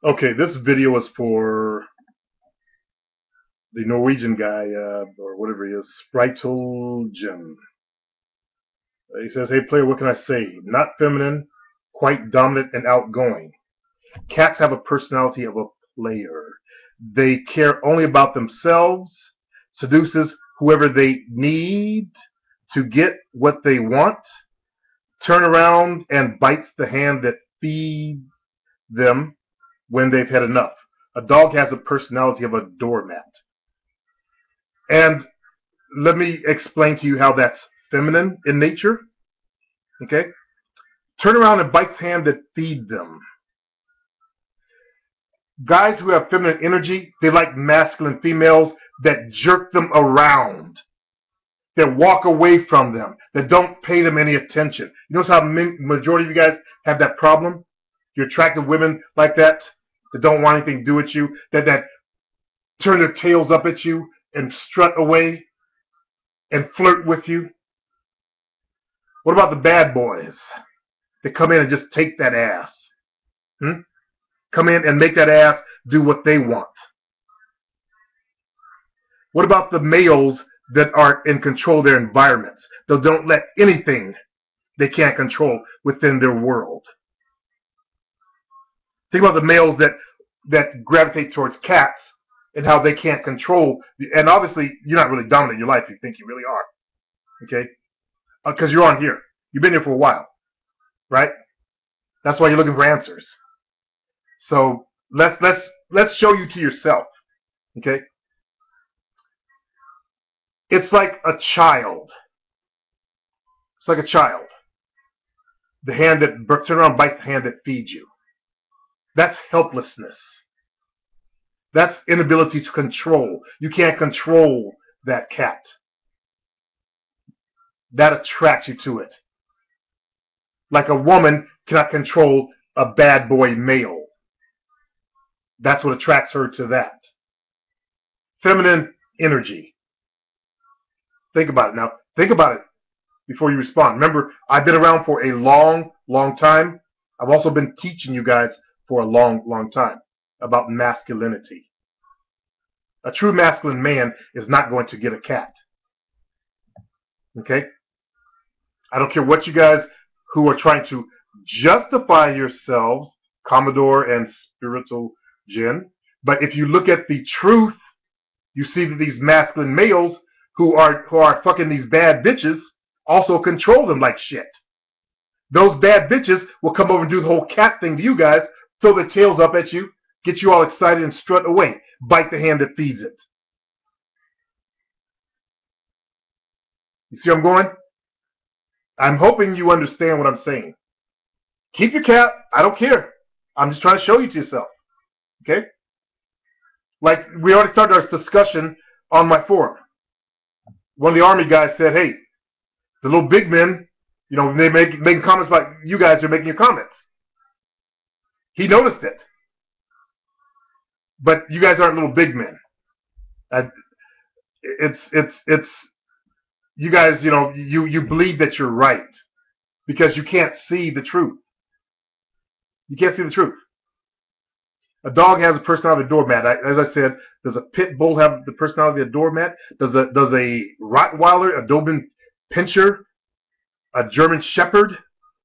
Okay, this video is for the Norwegian guy, or whatever he is, Spritelgen. He says, "Hey player, what can I say? Not feminine, quite dominant and outgoing. Cats have a personality of a player. They care only about themselves, seduces whoever they need to get what they want, turn around and bites the hand that feeds them when they've had enough. A dog has the personality of a doormat." And let me explain to you how that's feminine in nature. Okay? Turn around and bite the hand that feeds them. Guys who have feminine energy, they like masculine females that jerk them around, that walk away from them, that don't pay them any attention. You notice how majority of you guys have that problem? You're attracted to women like that don't want anything to do with you, that turn their tails up at you and strut away and flirt with you. What about the bad boys that come in and just take that ass? Come in and make that ass do what they want. What about the males that are in control of their environments? They don't let anything they can't control within their world. Think about the males that gravitate towards cats and how they can't control. And obviously, you're not really dominant in your life. You think you really are, okay? Because you're on here. You've been here for a while, right? That's why you're looking for answers. So let's show you to yourself, okay? It's like a child. It's like a child. The hand that turn around, bite the hand that feeds you. That's helplessness. That's inability to control. You can't control that cat. That attracts you to it. Like a woman cannot control a bad boy male. That's what attracts her to that. Feminine energy. Think about it now. Think about it before you respond. Remember, I've been around for a long, long time. I've also been teaching you guys for a long, long time about masculinity. A true masculine man is not going to get a cat. Okay? I don't care what you guys who are trying to justify yourselves, Commodore and Spritelgen, but if you look at the truth, you see that these masculine males who are fucking these bad bitches also control them like shit. Those bad bitches will come over and do the whole cat thing to you guys, throw their tails up at you, get you all excited and strut away, bite the hand that feeds it. You see where I'm going? I'm hoping you understand what I'm saying. Keep your cat. I don't care. I'm just trying to show you to yourself. Okay? Like, we already started our discussion on my forum. One of the Army guys said, hey, the little big men, you know, they making comments about you guys are making your comments. He noticed it. But you guys aren't little big men. It's you guys, you know, you believe that you're right because you can't see the truth. You can't see the truth. A dog has a personality of a doormat. As I said, does a pit bull have the personality of a doormat? Does a Rottweiler, a Doberman Pinscher, a German Shepherd?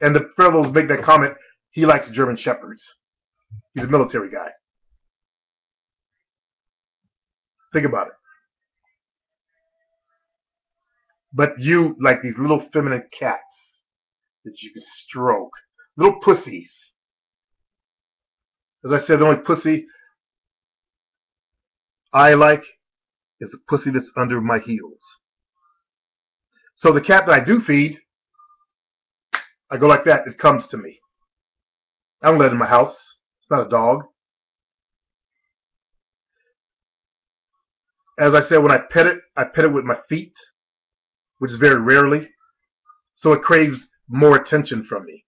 And the fellows make that comment. He likes German Shepherds. He's a military guy. Think about it. But you like these little feminine cats that you can stroke. Little pussies. As I said, the only pussy I like is the pussy that's under my heels. So the cat that I do feed, I go like that. It comes to me. I don't let it in my house. It's not a dog. As I said, when I pet it with my feet, which is very rarely. So it craves more attention from me.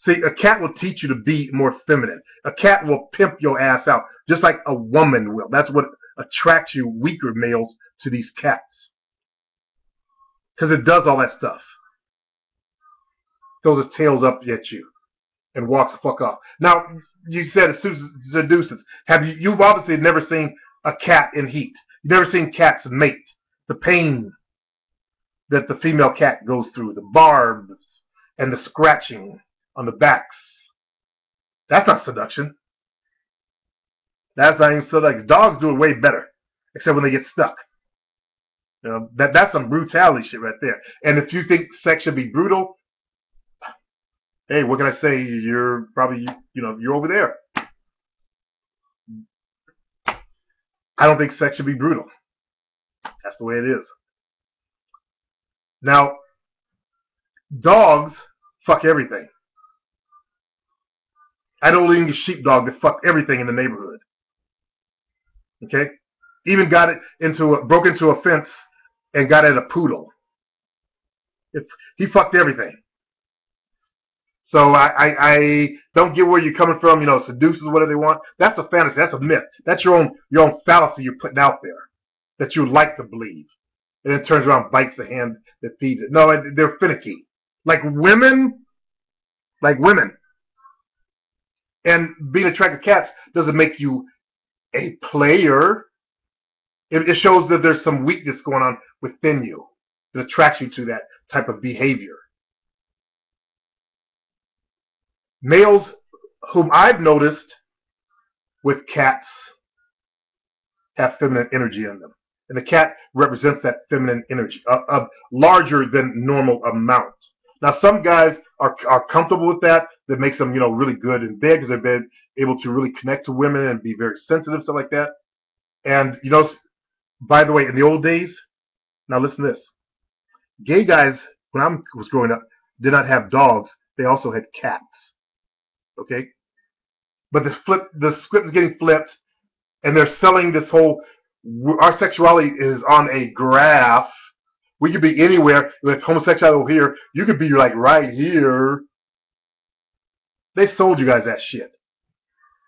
See, a cat will teach you to be more feminine. A cat will pimp your ass out, just like a woman will. That's what attracts you, weaker males, to these cats. Because it does all that stuff. Throws its tails up at you. and walks the fuck off. Now, you said it's seduces. You've obviously never seen a cat in heat. You've never seen cats mate. The pain that the female cat goes through, the barbs and the scratching on the backs. That's not seduction. That's not even seduction. Dogs do it way better, except when they get stuck. You know, that's some brutality shit right there. And if you think sex should be brutal, hey, what can I say? You're probably, you're over there. I don't think sex should be brutal. That's the way it is. Now, dogs fuck everything. I know a sheepdog that fucked everything in the neighborhood. Okay? Even broke into a fence and got at a poodle. He fucked everything. So I don't get where you're coming from, seduces whatever they want. That's a fantasy. That's a myth. That's your own fallacy you're putting out there that you like to believe. And then turns around and bites the hand that feeds it. No, they're finicky. Like women. And being attracted to cats doesn't make you a player. It shows that there's some weakness going on within you that attracts you to that type of behavior. Males whom I've noticed with cats have feminine energy in them. And the cat represents that feminine energy, a larger than normal amount. Now, some guys are comfortable with that. That makes them, really good in bed because they've been able to really connect to women and be very sensitive, stuff like that. And, by the way, in the old days, now listen to this. Gay guys, when I was growing up, did not have dogs. They also had cats. Okay? But the script is getting flipped, and they're selling this whole, our sexuality is on a graph. We could be anywhere. With homosexuality here, you could be like right here. They sold you guys that shit.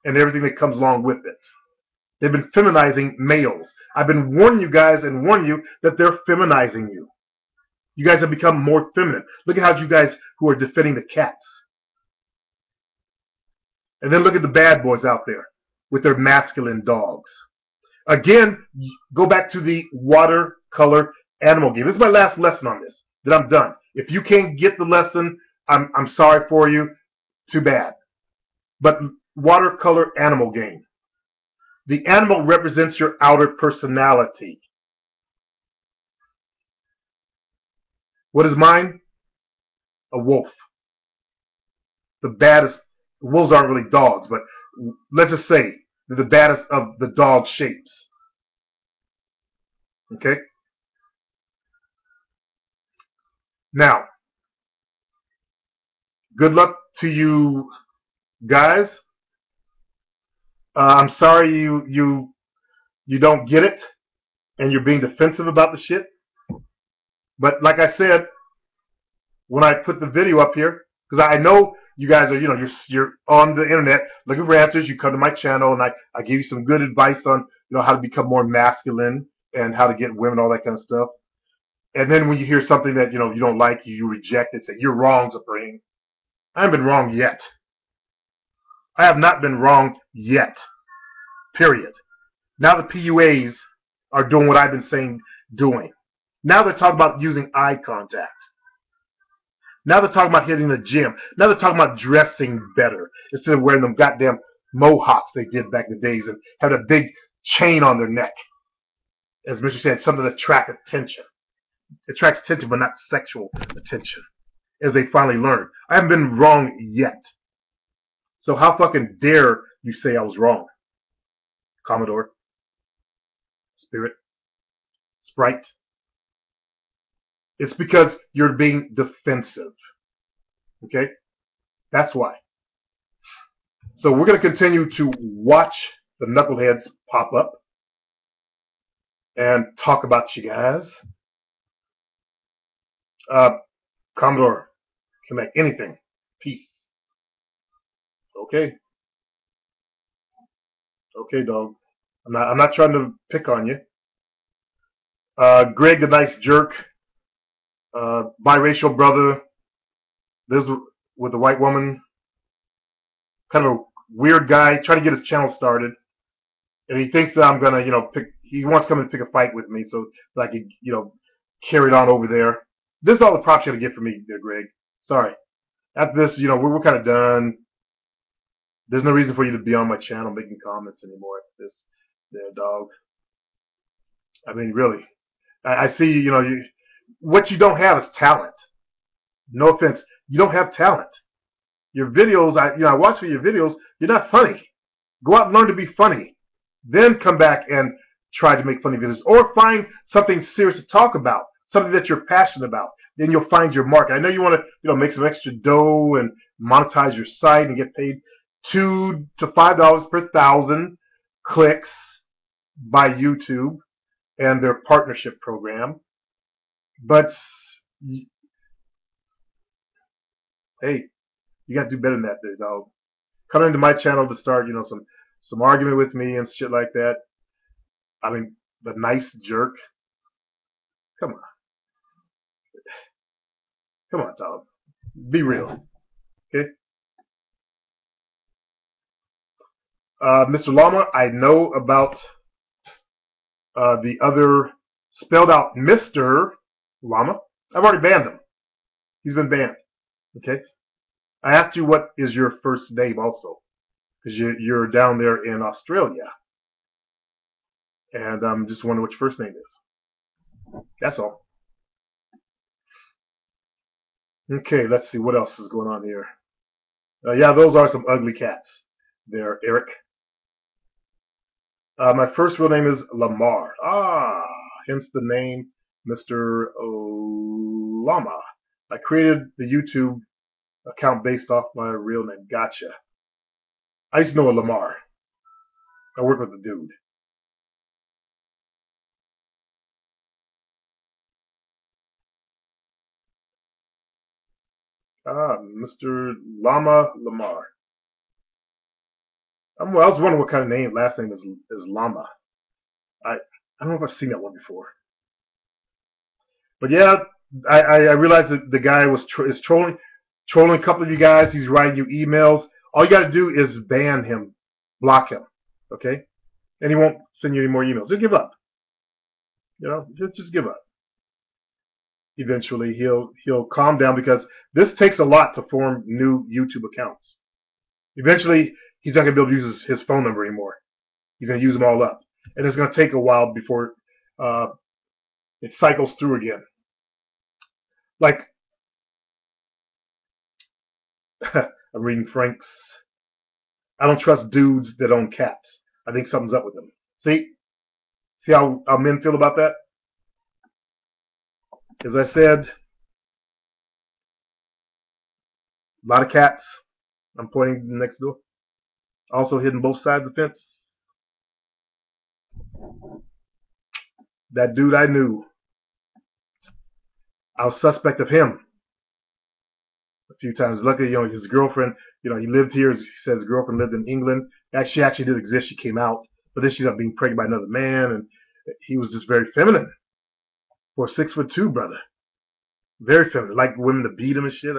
And everything that comes along with it. They've been feminizing males. I've been warning you guys and warning you that they're feminizing you. You guys have become more feminine. Look at how you guys who are defending the cats. And then look at the bad boys out there with their masculine dogs. Again, go back to the watercolor animal game. This is my last lesson on this. Then I'm done. If you can't get the lesson, I'm sorry for you. Too bad. But watercolor animal game. The animal represents your outer personality. What is mine? A wolf. The baddest. Wolves aren't really dogs, but let's just say they're the baddest of the dog shapes. Okay? Now, good luck to you guys. I'm sorry you don't get it and you're being defensive about the shit. But like I said, when I put the video up here, because I know you guys are, you're on the internet looking for answers. You come to my channel and I give you some good advice on, how to become more masculine and how to get women, all that kind of stuff. And then when you hear something that, you don't like, you reject it, say, you're wrong, Spritelgen. I haven't been wrong yet. I have not been wrong yet. Period. Now the PUAs are doing what I've been saying doing. Now they're talking about using eye contact. Now they're talking about hitting the gym. Now they're talking about dressing better instead of wearing them goddamn mohawks they did back in the days and having a big chain on their neck. As Mr. said, something to attract attention. It attracts attention, but not sexual attention. As they finally learn. I haven't been wrong yet. So how fucking dare you say I was wrong? Commodore. Spirit. Sprite. It's because you're being defensive. Okay? That's why. So we're going to continue to watch the knuckleheads pop up and talk about you guys. Commodore can make anything. Peace. Okay. Okay, dog. I'm not trying to pick on you. Greg, the nice jerk. Biracial brother. Lives with a white woman. kind of a weird guy trying to get his channel started, and he thinks that I'm gonna, pick. He wants to come and pick a fight with me so that I can, carry it on over there. This is all the props you're gonna get from me, there, Greg. Sorry. After this, we're kind of done. There's no reason for you to be on my channel making comments anymore after this, there, dog. I mean, really. I see, what you don't have is talent. No offense, you don't have talent. Your videos, I watch for your videos. You're not funny. Go out and learn to be funny. Then come back and try to make funny videos, or find something serious to talk about, something that you're passionate about. Then you'll find your market. I know you want to, make some extra dough and monetize your site and get paid $2 to $5 per 1,000 clicks by YouTube and their partnership program. But hey, you got to do better than that, there, dog. Come into my channel to start, some argument with me and shit like that. I mean, the nice jerk. Come on. Come on, dog. Be real. Okay? Mr. Llama, I know about the other spelled out Mr. Llama. I've already banned him. He's been banned. Okay? I asked you what is your first name also, because you're down there in Australia. And I'm just wondering what your first name is. That's all. Okay, let's see what else is going on here. Yeah, those are some ugly cats there, Eric. My first real name is Lamar. Ah, hence the name Mr. Llama. I created the YouTube account based off my real name. Gotcha. I used to know a Lamar. I work with the dude. Ah, Mr. Lamar. I was wondering what kind of last name is Llama. I don't know if I've seen that one before. But yeah, I realized that the guy is trolling a couple of you guys. He's writing you emails. All you got to do is ban him, block him, okay? And he won't send you any more emails. Just give up. Just give up. Eventually, he'll calm down, because this takes a lot to form new YouTube accounts. Eventually, he's not going to be able to use his phone number anymore. He's going to use them all up. And it's going to take a while before it cycles through again. Like, I'm reading Frank's. I don't trust dudes that own cats. I think something's up with them. See how men feel about that? As I said, a lot of cats. I'm pointing next door. Also hidden both sides of the fence. That dude I knew, I was suspect of him a few times. Luckily, his girlfriend, he lived here. He said his girlfriend lived in England. She actually did exist. She came out, but then she ended up being pregnant by another man, and he was just very feminine for a 6'2" brother. Very feminine, like women to beat him and shit.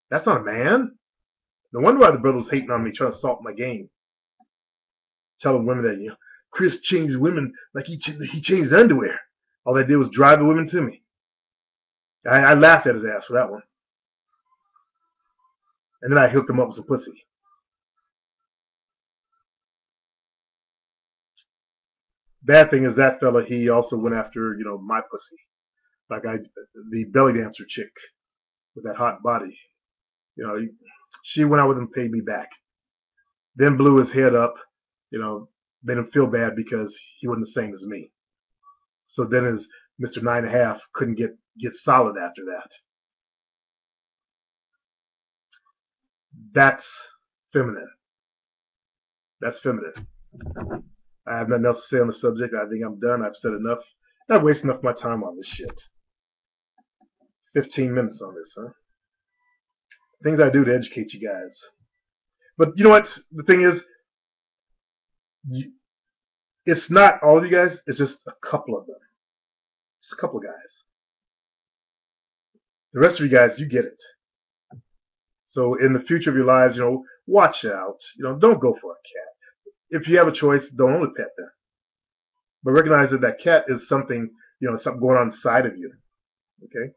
That's not a man. No wonder why the brother was hating on me, trying to salt my game, telling women that Chris changed women like he changed underwear. All they did was drive the women to me. I laughed at his ass for that one. And then I hooked him up with some pussy. Bad thing is that fella, he also went after, my pussy. Like the belly dancer chick with that hot body. She went out with him and paid me back. Then blew his head up, made him feel bad because he wasn't the same as me. So then his Mr. 9.5 couldn't get solid after that. That's feminine. That's feminine. I have nothing else to say on the subject. I think I'm done. I've said enough. I've wasted enough of my time on this shit. 15 minutes on this, huh? Things I do to educate you guys. But you know what? The thing is, it's not all of you guys. It's just a couple of them. Just a couple of guys. The rest of you guys, you get it. So in the future of your lives, watch out. Don't go for a cat. If you have a choice, don't only pet them, but recognize that that cat is something, something going on inside of you. Okay.